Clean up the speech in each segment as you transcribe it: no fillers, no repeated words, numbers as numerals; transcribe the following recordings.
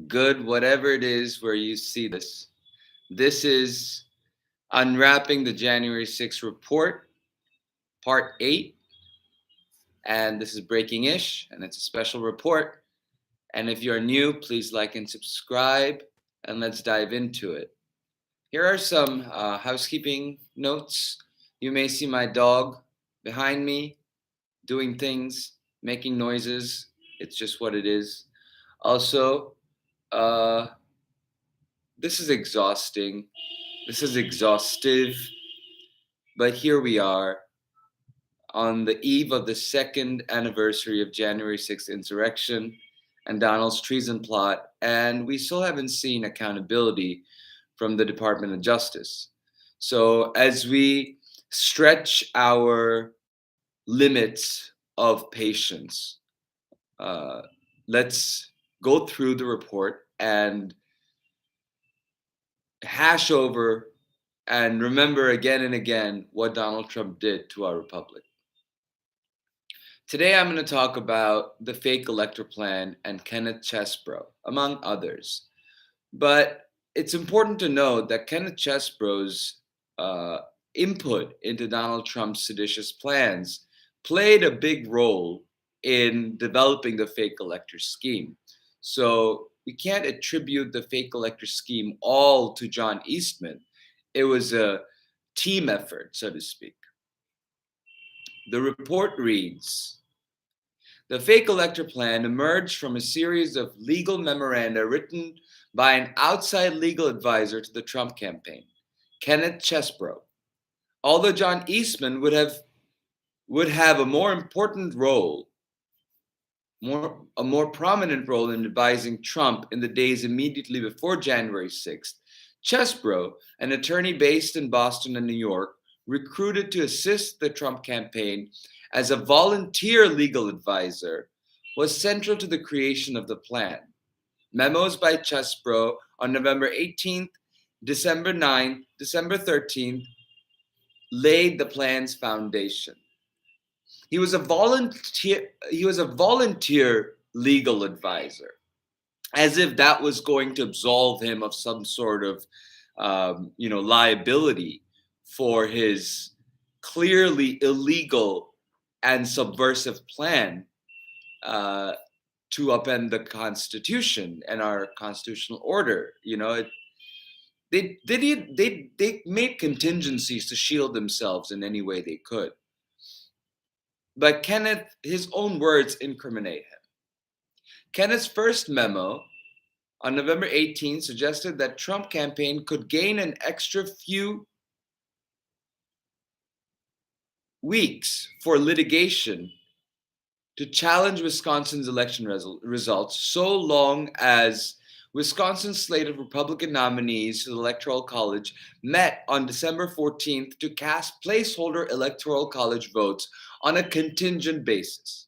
good, whatever it is where you see this. This is Unwrapping the January 6th Report, Part 8. And this is Breaking Ish, and it's a special report. And if you're new, please like and subscribe, and let's dive into it. Here are some housekeeping notes. You may see my dog behind me doing things, making noises. It's just what it is. Also, uh, this is exhausting. This is exhaustive. But here we are on the eve of the second anniversary of January 6th insurrection and Donald's treason plot, and we still haven't seen accountability from the Department of Justice. So as we stretch our limits of patience, uh, let's go through the report and hash over and remember again and again what Donald Trump did to our republic. Today, I'm going to talk about the fake elector plan and Kenneth Chesebro, among others. But it's important to note that Kenneth Chesebro's uh, input into Donald Trump's seditious plans played a big role in developing the fake elector scheme. So we can't attribute the fake elector scheme all to John Eastman. It was a team effort, so to speak. The report reads, the fake elector plan emerged from a series of legal memoranda written by an outside legal advisor to the Trump campaign, Kenneth Chesebro. Although John Eastman would have a more important role, a more prominent role in advising Trump in the days immediately before January 6th, Chesebro, an attorney based in Boston and New York, recruited to assist the Trump campaign as a volunteer legal advisor, was central to the creation of the plan. Memos by Chesebro on November 18th, December 9th, December 13th laid the plan's foundation. He was a volunteer legal advisor, as if that was going to absolve him of some sort of liability for his clearly illegal and subversive plan to upend the Constitution and our constitutional order. They made contingencies to shield themselves in any way they could. But Kenneth, his own words incriminate him. Kenneth's first memo on November 18 suggested that Trump campaign could gain an extra few weeks for litigation to challenge Wisconsin's election results so long as Wisconsin's slate of Republican nominees to the Electoral College met on December 14th to cast placeholder Electoral College votes on a contingent basis.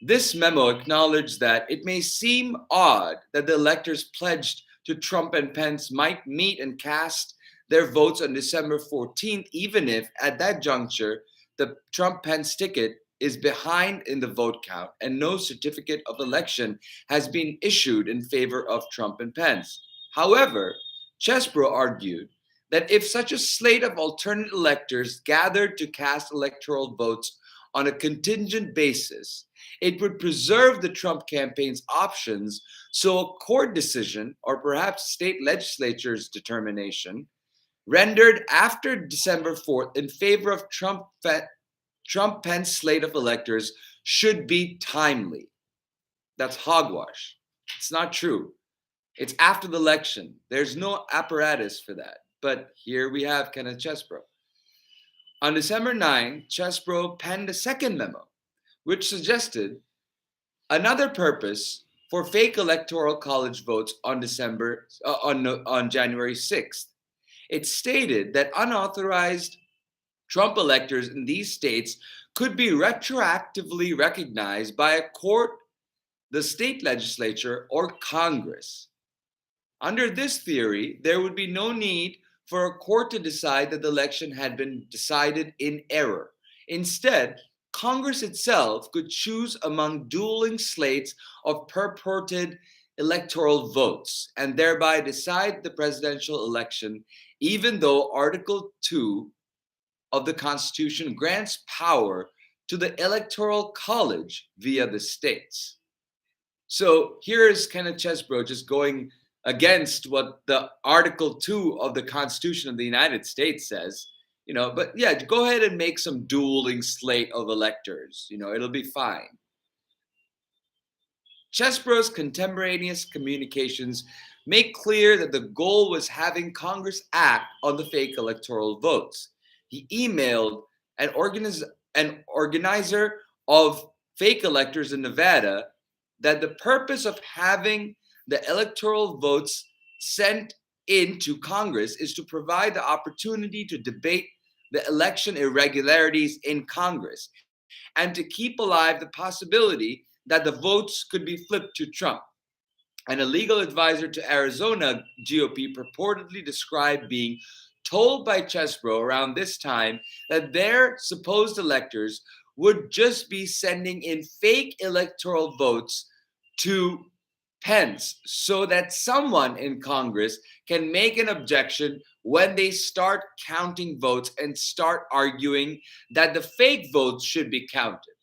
This memo acknowledged that it may seem odd that the electors pledged to Trump and Pence might meet and cast their votes on December 14th, even if at that juncture the Trump-Pence ticket is behind in the vote count and no certificate of election has been issued in favor of Trump and Pence. However, Chesebro argued that if such a slate of alternate electors gathered to cast electoral votes on a contingent basis, it would preserve the Trump campaign's options, so a court decision, or perhaps state legislature's determination, rendered after December 4th in favor of Trump-Pence slate of electors should be timely. That's hogwash. It's not true. It's after the election. There's no apparatus for that. But here we have Kenneth Chesebro. On December 9, Chesebro penned a second memo, which suggested another purpose for fake electoral college votes on January 6th. It stated that unauthorized Trump electors in these states could be retroactively recognized by a court, the state legislature, or Congress. Under this theory, there would be no need for a court to decide that the election had been decided in error. Instead, Congress itself could choose among dueling slates of purported electoral votes and thereby decide the presidential election, even though Article 2 of the Constitution grants power to the Electoral College via the states. So here is Kenneth Chesbro just going against what the Article 2 of the Constitution of the United States says. But yeah, go ahead and make some dueling slate of electors. It'll be fine. Chesbro's contemporaneous communications make clear that the goal was having Congress act on the fake electoral votes. He emailed an organizer of fake electors in Nevada that the purpose of having the electoral votes sent into Congress is to provide the opportunity to debate the election irregularities in Congress and to keep alive the possibility that the votes could be flipped to Trump. And a legal advisor to Arizona GOP purportedly described being told by Chesbro around this time that their supposed electors would just be sending in fake electoral votes to Pence so that someone in Congress can make an objection when they start counting votes and start arguing that the fake votes should be counted.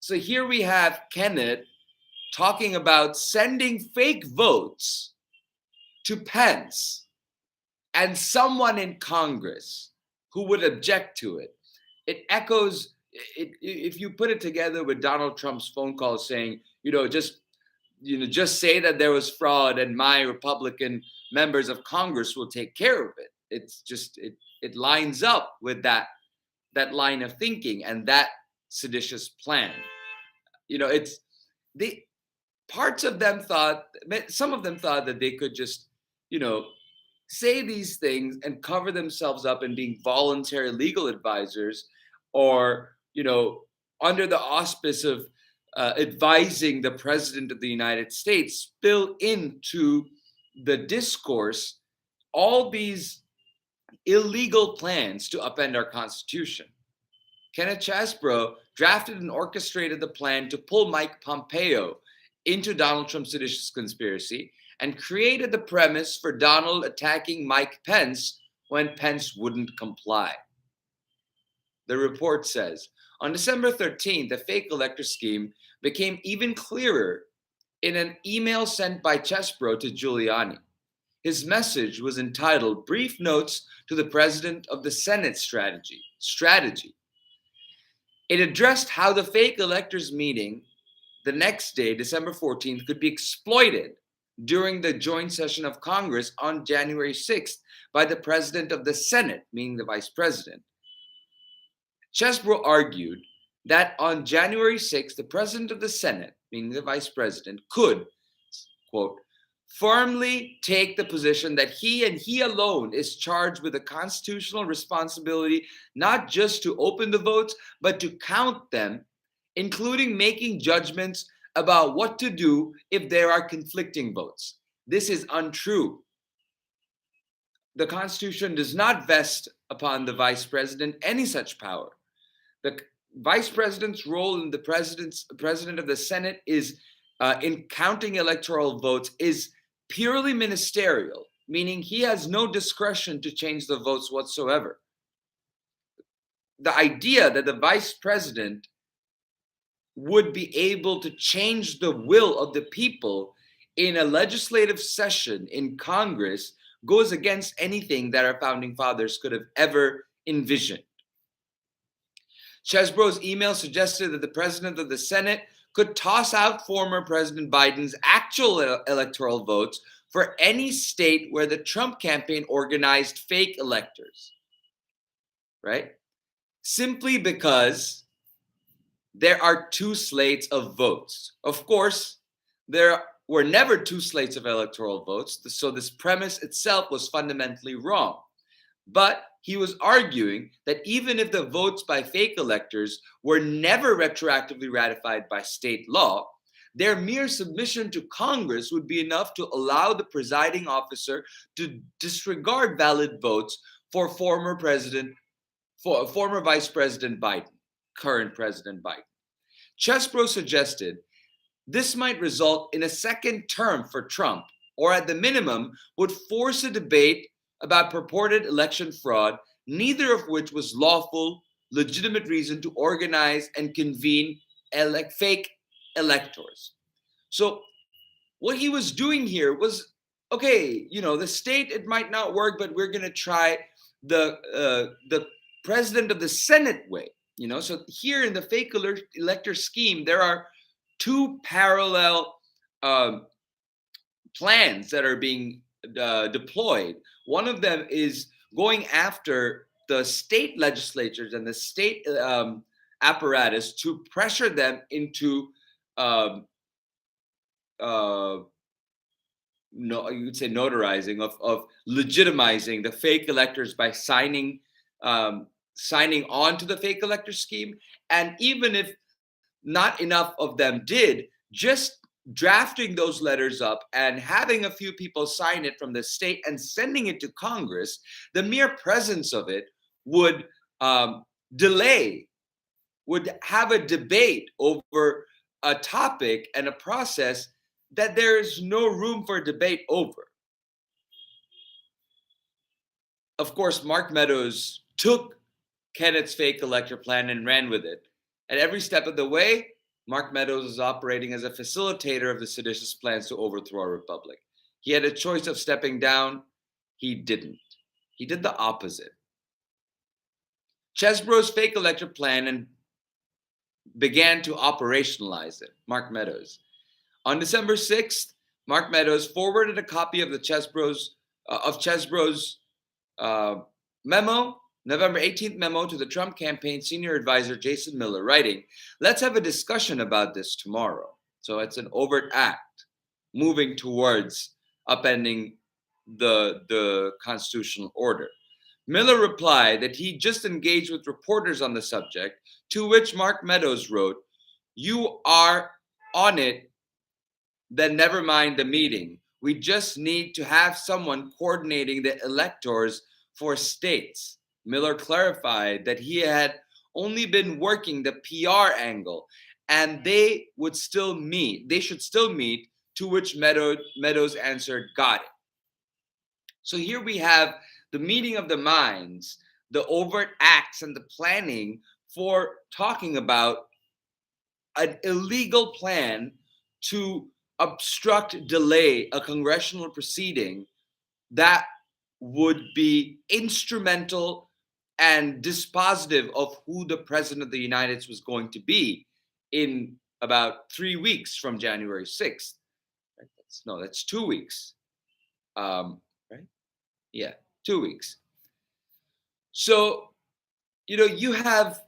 So here we have Kenneth talking about sending fake votes to Pence and someone in Congress who would object to it. It echoes, if you put it together with Donald Trump's phone call saying, just say that there was fraud and my Republican members of Congress will take care of it. It's just, it lines up with that line of thinking and that seditious plan. It's the parts of them some of them thought that they could just, say these things and cover themselves up in being voluntary legal advisors or, under the auspice of advising the president of the United States, spill into the discourse all these illegal plans to upend our Constitution. Kenneth Chesbro drafted and orchestrated the plan to pull Mike Pompeo into Donald Trump's seditious conspiracy and created the premise for Donald attacking Mike Pence when Pence wouldn't comply. The report says, on December 13th, the fake elector scheme became even clearer in an email sent by Chesbro to Giuliani. His message was entitled Brief Notes to the President of the Senate Strategy. It addressed how the fake electors meeting the next day, December 14th, could be exploited during the joint session of Congress on January 6th by the president of the Senate, meaning the vice president. Chesbro argued that on January 6th, the president of the Senate, meaning the vice president, could, quote, firmly take the position that he and he alone is charged with a constitutional responsibility not just to open the votes, but to count them, including making judgments about what to do if there are conflicting votes. This is untrue. The Constitution does not vest upon the vice president any such power. The vice president's role in the president of the Senate is in counting electoral votes is purely ministerial, meaning he has no discretion to change the votes whatsoever. The idea that the vice president would be able to change the will of the people in a legislative session in Congress goes against anything that our founding fathers could have ever envisioned. Chesbro's email suggested that the president of the Senate could toss out former President Biden's actual electoral votes for any state where the Trump campaign organized fake electors, right? Simply because there are two slates of votes. Of course, there were never two slates of electoral votes, so this premise itself was fundamentally wrong. But he was arguing that even if the votes by fake electors were never retroactively ratified by state law, their mere submission to Congress would be enough to allow the presiding officer to disregard valid votes for former Vice President Biden, current President Biden. Chesbro suggested This might result in a second term for Trump, or at the minimum, would force a debate about purported election fraud, neither of which was lawful, legitimate reason to organize and convene fake electors. So, what he was doing here was okay, the state, it might not work, but we're going to try the president of the Senate way. So here in the fake elector scheme, there are two parallel um, plans that are being deployed. One of them is going after the state legislatures and the state apparatus to pressure them into um, uh, no, you would say notarizing of legitimizing the fake electors by signing on to the fake elector scheme. And even if not enough of them did, just drafting those letters up and having a few people sign it from the state and sending it to Congress, the mere presence of it would delay, would have a debate over a topic and a process that there is no room for debate over. Of course, Mark Meadows took Kennett's fake elector plan and ran with it. At every step of the way, Mark Meadows is operating as a facilitator of the seditious plans to overthrow our republic. He had a choice of stepping down. He didn't. He did the opposite. Chesbro's fake elector plan and began to operationalize it, Mark Meadows. On December 6th, Mark Meadows forwarded a copy of Chesbro's memo, November 18th memo, to the Trump campaign senior advisor Jason Miller, writing, "Let's have a discussion about this tomorrow." So it's an overt act moving towards upending the constitutional order. Miller replied that he just engaged with reporters on the subject, to which Mark Meadows wrote, "You are on it, then never mind the meeting. We just need to have someone coordinating the electors for states." Miller clarified that he had only been working the PR angle and they should still meet, to which Meadows answered, "Got it." So here we have the meeting of the minds, the overt acts and the planning for talking about an illegal plan to obstruct, delay a congressional proceeding that would be instrumental and dispositive of who the president of the United States was going to be in about 3 weeks from January 6th. Right? That's 2 weeks. Right? Yeah, 2 weeks. So, you have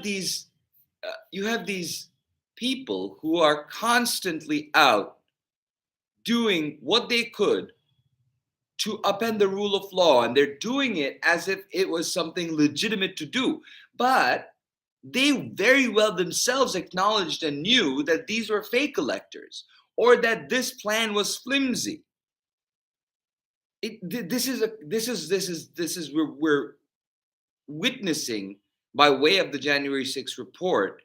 these people who are constantly out doing what they could to upend the rule of law, and they're doing it as if it was something legitimate to do. But they very well themselves acknowledged and knew that these were fake electors, or that this plan was flimsy. We're witnessing, by way of the January 6th report,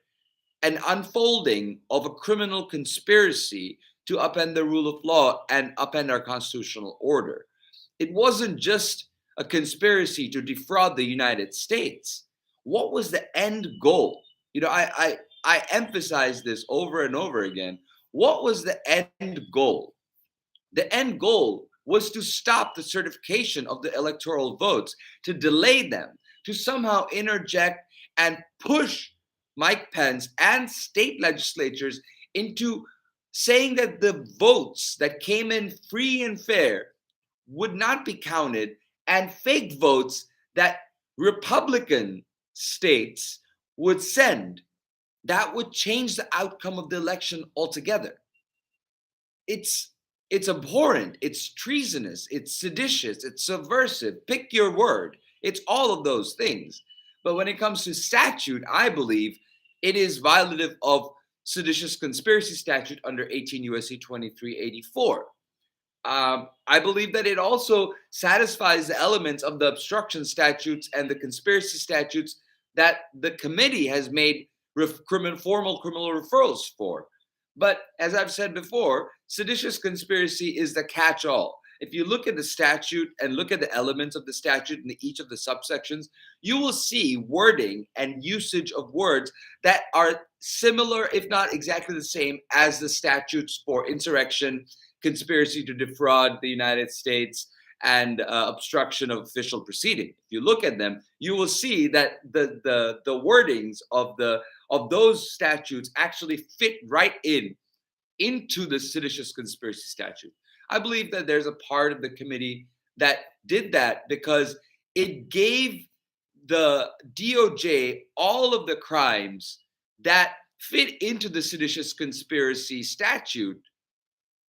an unfolding of a criminal conspiracy to upend the rule of law and upend our constitutional order. It wasn't just a conspiracy to defraud the United States. What was the end goal? I emphasize this over and over again. What was the end goal? The end goal was to stop the certification of the electoral votes, to delay them, to somehow interject and push Mike Pence and state legislatures into saying that the votes that came in free and fair would not be counted, and fake votes that Republican states would send, that would change the outcome of the election altogether. It's abhorrent, it's treasonous, it's seditious, it's subversive. Pick your word. It's all of those things. But when it comes to statute, I believe it is violative of seditious conspiracy statute under 18 U.S.C. 2384. I believe that it also satisfies the elements of the obstruction statutes and the conspiracy statutes that the committee has made formal criminal referrals for. But as I've said before, seditious conspiracy is the catch all. If you look at the statute and look at the elements of the statute in each of the subsections, you will see wording and usage of words that are similar, if not exactly the same, as the statutes for insurrection, conspiracy to defraud the United States, and obstruction of official proceeding. If you look at them, you will see that the wordings of those statutes actually fit right into the seditious conspiracy statute. I believe that there's a part of the committee that did that because it gave the DOJ all of the crimes that fit into the seditious conspiracy statute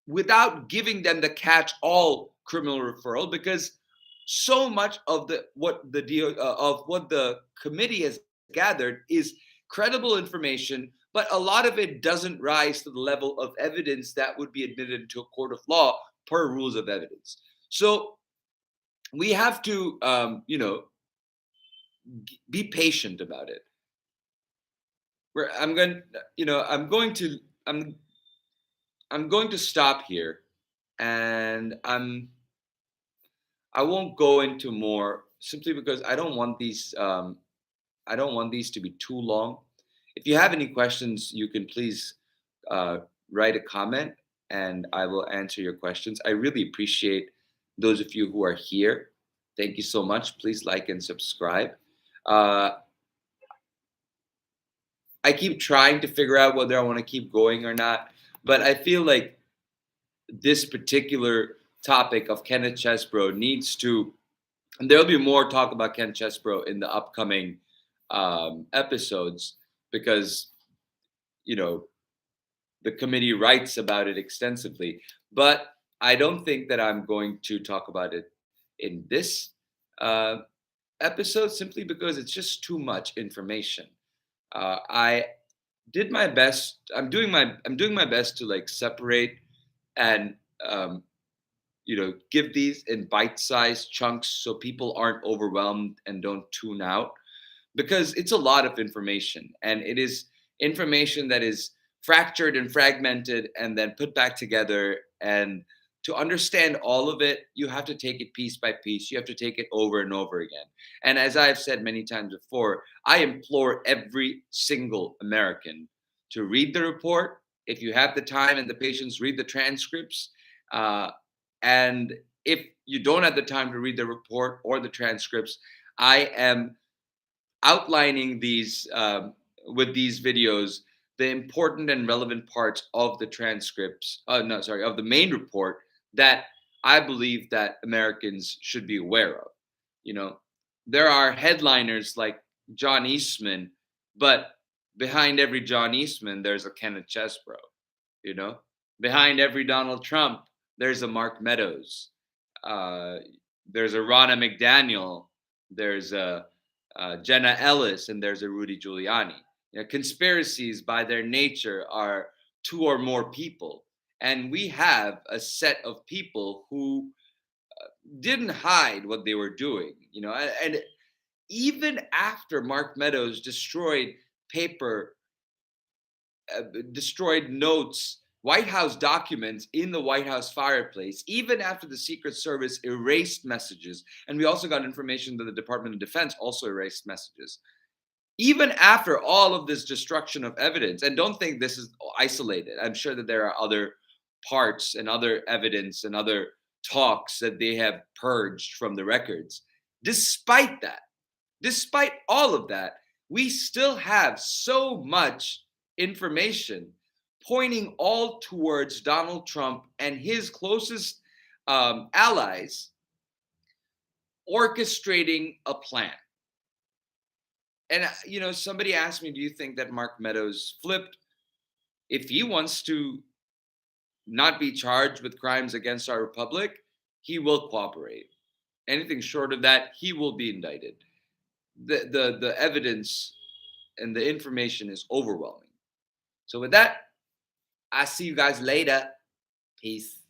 without giving them the catch-all criminal referral, because so much of what the committee has gathered is credible information, but a lot of it doesn't rise to the level of evidence that would be admitted into a court of law per rules of evidence. So we have to, be patient about it. Where I'm going to stop here, and I won't go into more simply because I don't want these to be too long. If you have any questions, you can please uh, write a comment, and I will answer your questions. I really appreciate those of you who are here. Thank you so much. Please like and subscribe. Uh, I keep trying to figure out whether I want to keep going or not, but I feel like this particular topic of Kenneth Chesbro needs to, and there'll be more talk about Ken Chesbro in the upcoming episodes, because you know the committee writes about it extensively. But I don't think that I'm going to talk about it in this uh, episode, simply because it's just too much information. I did my best. I'm doing my best to like separate and give these in bite-sized chunks so people aren't overwhelmed and don't tune out, because it's a lot of information, and it is information that is fractured and fragmented and then put back together. And to understand all of it, you have to take it piece by piece. You have to take it over and over again. And as I've said many times before, I implore every single American to read the report. If you have the time and the patience, read the transcripts. And if you don't have the time to read the report or the transcripts, I am outlining these with these videos the important and relevant parts of the transcripts. No, sorry, of the main report that I believe that Americans should be aware of. You know, there are headliners like John Eastman, but behind every John Eastman, there's a Kenneth Chesbro. You know, behind every Donald Trump, there's a Mark Meadows. Uh, there's a Ronna McDaniel. There's a Jenna Ellis, and there's a Rudy Giuliani. Conspiracies by their nature are two or more people. And we have a set of people who didn't hide what they were doing, and even after Mark Meadows paper, destroyed notes, White House documents in the White House fireplace, even after the Secret Service erased messages. And we also got information that the Department of Defense also erased messages. Even after all of this destruction of evidence, and don't think this is isolated. I'm sure that there are other parts and other evidence and other talks that they have purged from the records. Despite all of that, we still have so much information pointing all towards Donald Trump and his closest allies orchestrating a plan. And, somebody asked me, do you think that Mark Meadows flipped? If he wants to not be charged with crimes against our republic, he will cooperate. Anything short of that, he will be indicted. The evidence and the information is overwhelming. So with that, I see you guys later. Peace.